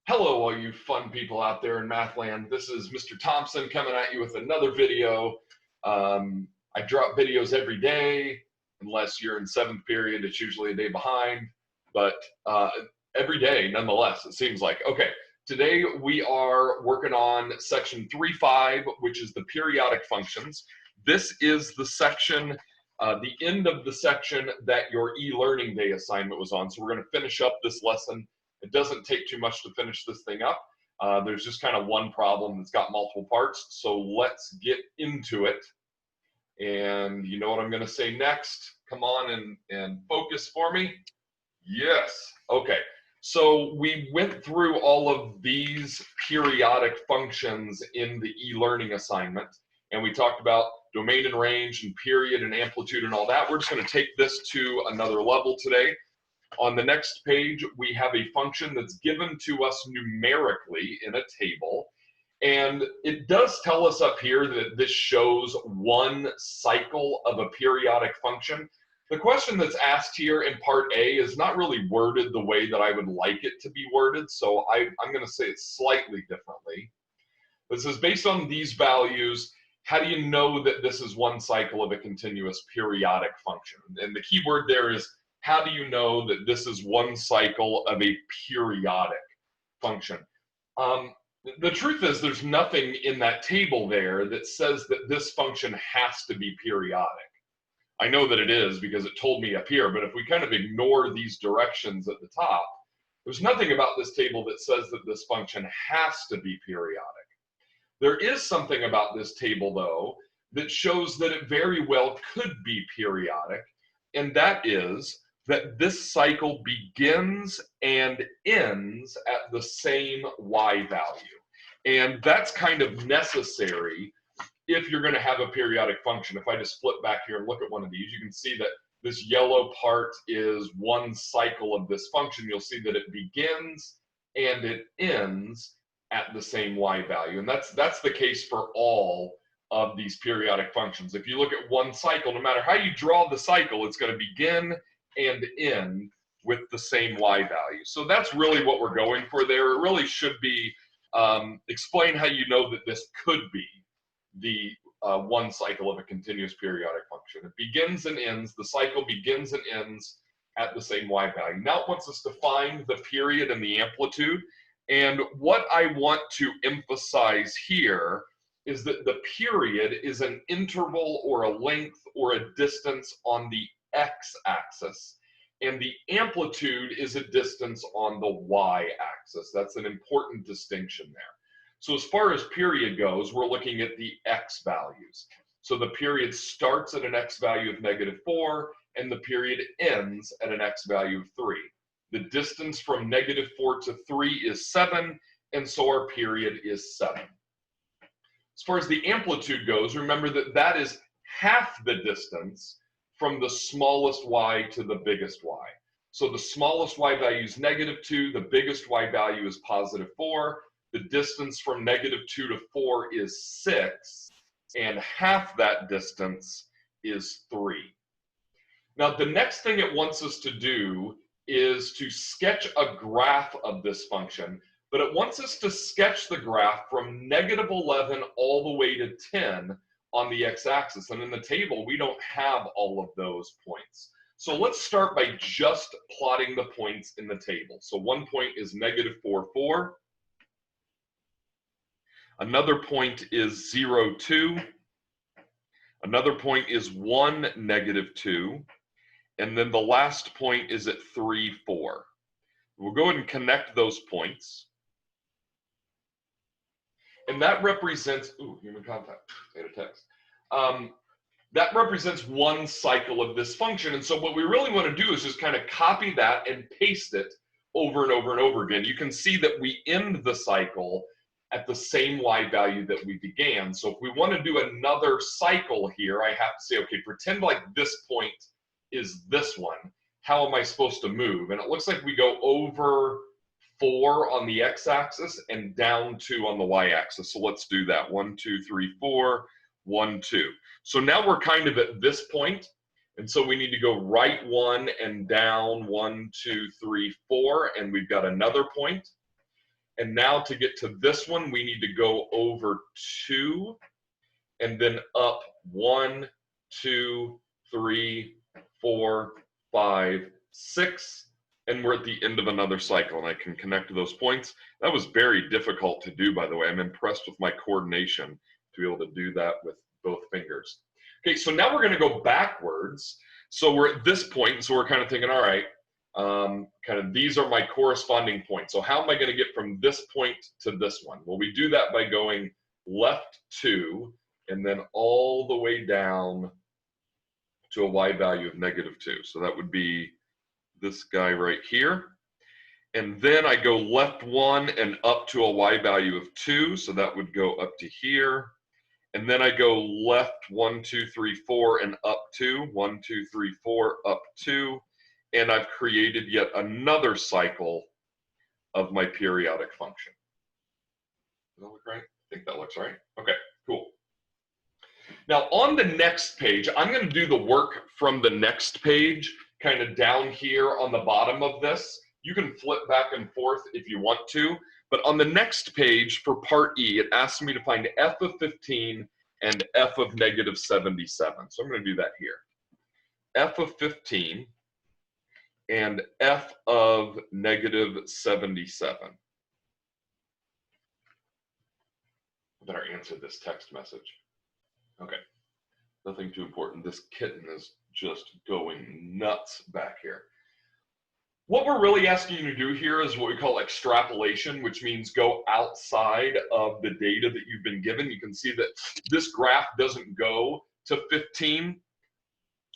Hello, all you fun people out there in Mathland. This is Mr. Thompson coming at you with another video. I drop videos every day, unless you're in seventh period. It's usually a day behind, but every day, nonetheless, it seems like. Okay, today we are working on section 3.5, which is the periodic functions. This is the section, the end of the section that your e-learning day assignment was on. So we're going to finish up this lesson. It doesn't take too much to finish this thing up. There's just kind of one problem that's got multiple parts. So let's get into it. And you know what I'm going to say next? Come on and focus for me. Yes. Okay. So we went through all of these periodic functions in the e-learning assignment. And we talked about domain and range and period and amplitude and all that. We're just going to take this to another level today. On the next page, we have a function that's given to us numerically in a table. And it does tell us up here that this shows one cycle of a periodic function. The question that's asked here in part A is not really worded the way that I would like it to be worded, so I'm going to say it slightly differently. This is based on these values. How do you know that this is one cycle of a continuous periodic function? And the key word there is, how do you know that this is one cycle of a periodic function? The truth is there's nothing in that table there that says that this function has to be periodic. I know that it is because it told me up here, but if we kind of ignore these directions at the top, there's nothing about this table that says that this function has to be periodic. There is something about this table, though, that shows that it very well could be periodic, and that is that this cycle begins and ends at the same y value. And that's kind of necessary if you're going to have a periodic function. If I just flip back here and look at one of these, you can see that this yellow part is one cycle of this function. You'll see that it begins and it ends at the same y value. And that's the case for all of these periodic functions. If you look at one cycle, no matter how you draw the cycle, it's going to begin and end with the same y value. So that's really what we're going for there. It really should be explain how you know that this could be the one cycle of a continuous periodic function. It begins and ends, the cycle begins and ends at the same y value. Now it wants us to find the period and the amplitude. And what I want to emphasize here is that the period is an interval or a length or a distance on the x-axis, and the amplitude is a distance on the y-axis. That's an important distinction there. So as far as period goes, we're looking at the x values. So the period starts at an x value of -4, and the period ends at an x value of 3. The distance from -4 to 3 is 7, and so our period is 7. As far as the amplitude goes, remember that that is half the distance from the smallest y to the biggest y. So the smallest y value is -2, the biggest y value is +4. The distance from -2 to 4 is 6, and half that distance is 3. Now the next thing it wants us to do is to sketch a graph of this function, but it wants us to sketch the graph from -11 all the way to 10 on the x-axis. And in the table, we don't have all of those points. So let's start by just plotting the points in the table. So one point is -4, 4. Another point is 0, 2. Another point is 1, -2. And then the last point is at 3, 4. We'll go ahead and connect those points. And that represents, human contact, data text. That represents one cycle of this function. And so what we really want to do is just kind of copy that and paste it over and over and over again. You can see that we end the cycle at the same y value that we began. So if we want to do another cycle here, I have to say, okay, pretend like this point is this one. How am I supposed to move? And it looks like we go over 4 on the x-axis and down 2 on the y-axis. So let's do that. 1, 2, 3, 4, 1, 2. So now we're kind of at this point, and so we need to go right 1 and down 1, 2, 3, 4, and we've got another point. And now to get to this one, we need to go over 2 and then up 1, 2, 3, 4, 5, 6, and we're at the end of another cycle, and I can connect to those points. That was very difficult to do, by the way. I'm impressed with my coordination to be able to do that with both fingers. Okay, so now we're going to go backwards. So we're at this point, so we're kind of thinking, all right, kind of these are my corresponding points. So how am I going to get from this point to this one? Well, we do that by going left 2 and then all the way down to a y value of -2. So that would be this guy right here. And then I go left 1 and up to a y value of 2. So that would go up to here. And then I go left 1, 2, 3, 4 and up 2. 1, 2, 3, 4, up 2. And I've created yet another cycle of my periodic function. Does that look right? I think that looks right. Okay, cool. Now on the next page, I'm going to do the work from the next page, kind of down here on the bottom of this. You can flip back and forth if you want to, but on the next page for part E, it asks me to find f of 15 and f of -77. So I'm going to do that here. F of 15 and f of -77. I better answer this text message. Okay, nothing too important. This kitten is just going nuts back here. What we're really asking you to do here is what we call extrapolation, which means go outside of the data that you've been given. You can see that this graph doesn't go to 15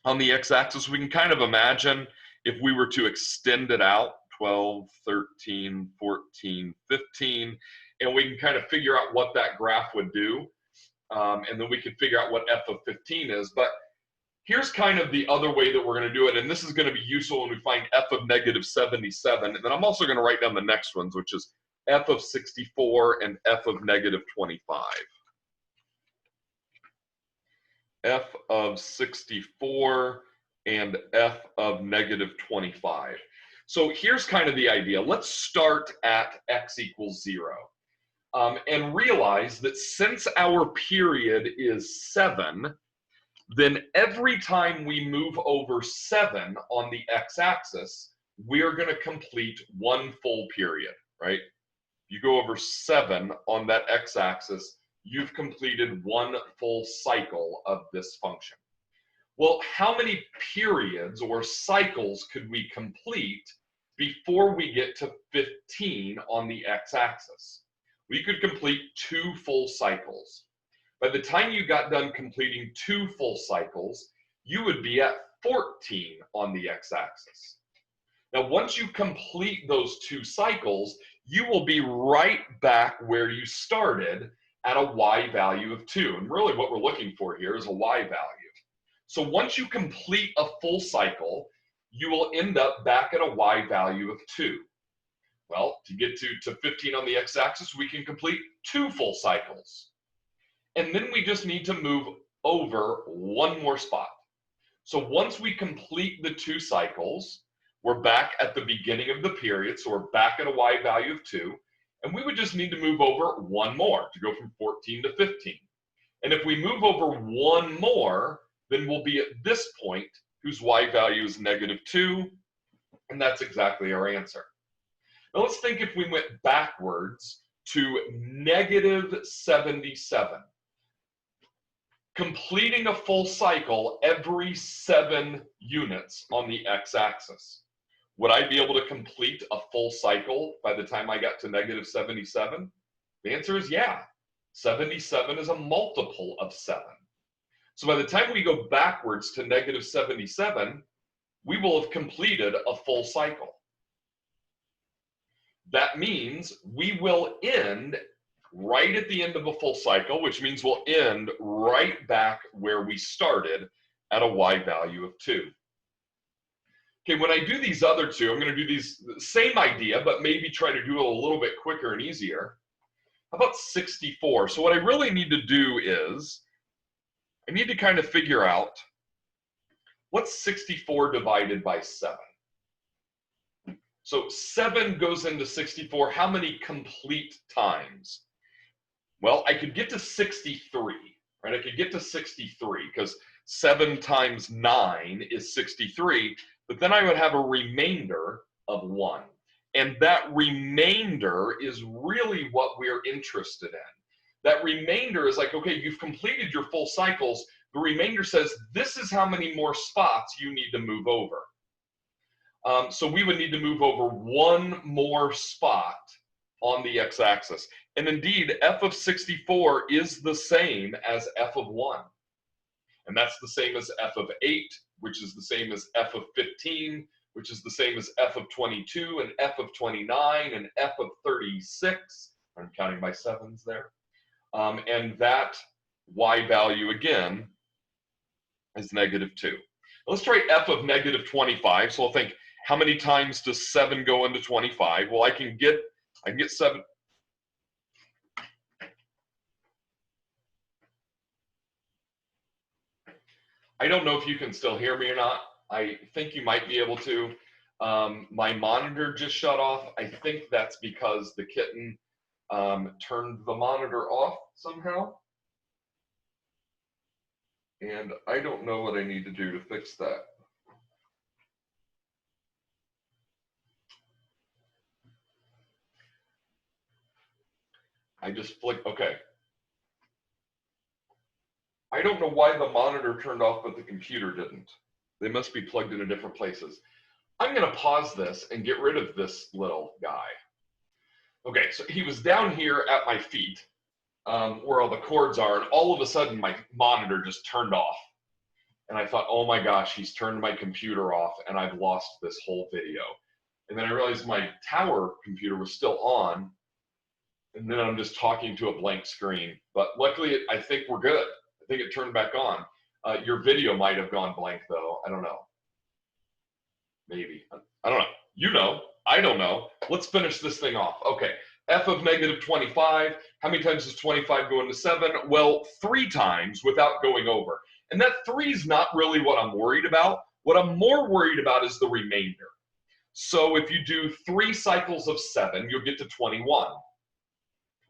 on the x-axis. We can kind of imagine if we were to extend it out, 12, 13, 14, 15, and we can kind of figure out what that graph would do. And then we could figure out what f of 15 is. But here's kind of the other way that we're going to do it, and this is going to be useful when we find f of -77. And then I'm also going to write down the next ones, which is f of 64 and f of -25. F of 64 and f of -25. So here's kind of the idea. Let's start at x equals 0. And realize that since our period is 7, then every time we move over 7 on the x-axis, we are going to complete one full period, right? You go over 7 on that x-axis, you've completed one full cycle of this function. Well, how many periods or cycles could we complete before we get to 15 on the x-axis? We could complete 2 full cycles. By the time you got done completing 2 full cycles, you would be at 14 on the x-axis. Now, once you complete those 2 cycles, you will be right back where you started at a y value of 2. And really what we're looking for here is a y value. So once you complete a full cycle, you will end up back at a y value of 2. Well, to get to 15 on the x-axis, we can complete 2 full cycles. And then we just need to move over one more spot. So once we complete the 2 cycles, we're back at the beginning of the period. So we're back at a y value of 2. And we would just need to move over one more to go from 14 to 15. And if we move over one more, then we'll be at this point whose y value is -2. And that's exactly our answer. Now let's think if we went backwards to -77. Completing a full cycle every 7 units on the x-axis. Would I be able to complete a full cycle by the time I got to -77? The answer is yeah. 77 is a multiple of 7. So by the time we go backwards to -77, we will have completed a full cycle. That means we will end right at the end of a full cycle, which means we'll end right back where we started at a y value of 2. Okay, when I do these other 2, I'm going to do these same idea, but maybe try to do it a little bit quicker and easier. How about 64? So what I really need to do is I need to kind of figure out what's 64 divided by 7. So 7 goes into 64. How many complete times? Well, I could get to 63, right? I could get to 63 because 7 times 9 is 63, but then I would have a remainder of 1. And that remainder is really what we're interested in. That remainder is like, okay, you've completed your full cycles. The remainder says, this is how many more spots you need to move over. So we would need to move over 1 more spot on the x-axis. And indeed, f of 64 is the same as f of 1. And that's the same as f of 8, which is the same as f of 15, which is the same as f of 22, and f of 29, and f of 36. I'm counting my 7s there. And that y value, again, is -2. Let's try f of -25. So I'll think, how many times does 7 go into 25? Well, I can get 7. I don't know if you can still hear me or not. I think you might be able to. My monitor just shut off. I think that's because the kitten turned the monitor off somehow. And I don't know what I need to do to fix that. I just flicked, okay. I don't know why the monitor turned off, but the computer didn't. They must be plugged into different places. I'm gonna pause this and get rid of this little guy. Okay, so he was down here at my feet where all the cords are, and all of a sudden my monitor just turned off. And I thought, oh my gosh, he's turned my computer off and I've lost this whole video. And then I realized my tower computer was still on, and then I'm just talking to a blank screen. But luckily, I think we're good. I think it turned back on. Your video might have gone blank though. I don't know. Maybe. I don't know. You know. I don't know. Let's finish this thing off. Okay. F of -25. How many times does 25 go into 7? Well, 3 times without going over. And that 3 is not really what I'm worried about. What I'm more worried about is the remainder. So if you do 3 cycles of 7, you'll get to 21.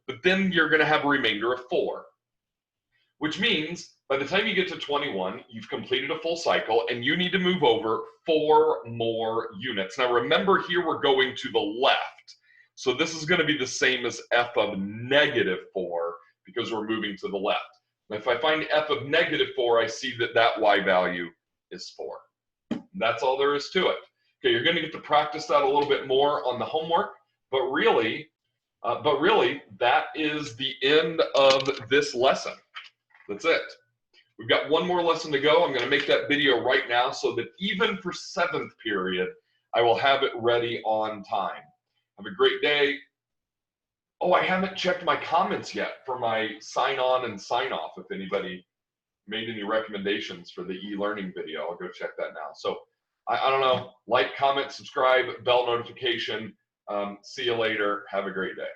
But then you're going to have a remainder of 4. Which means by the time you get to 21, you've completed a full cycle and you need to move over 4 more units. Now remember, here we're going to the left. So this is going to be the same as f of -4 because we're moving to the left. And if I find f of -4, I see that that y value is 4. That's all there is to it. Okay, you're going to get to practice that a little bit more on the homework, but really, that is the end of this lesson. That's it. We've got one more lesson to go. I'm going to make that video right now so that even for 7th period, I will have it ready on time. Have a great day. Oh, I haven't checked my comments yet for my sign on and sign off. If anybody made any recommendations for the e-learning video, I'll go check that now. So I don't know, like, comment, subscribe, bell notification. See you later. Have a great day.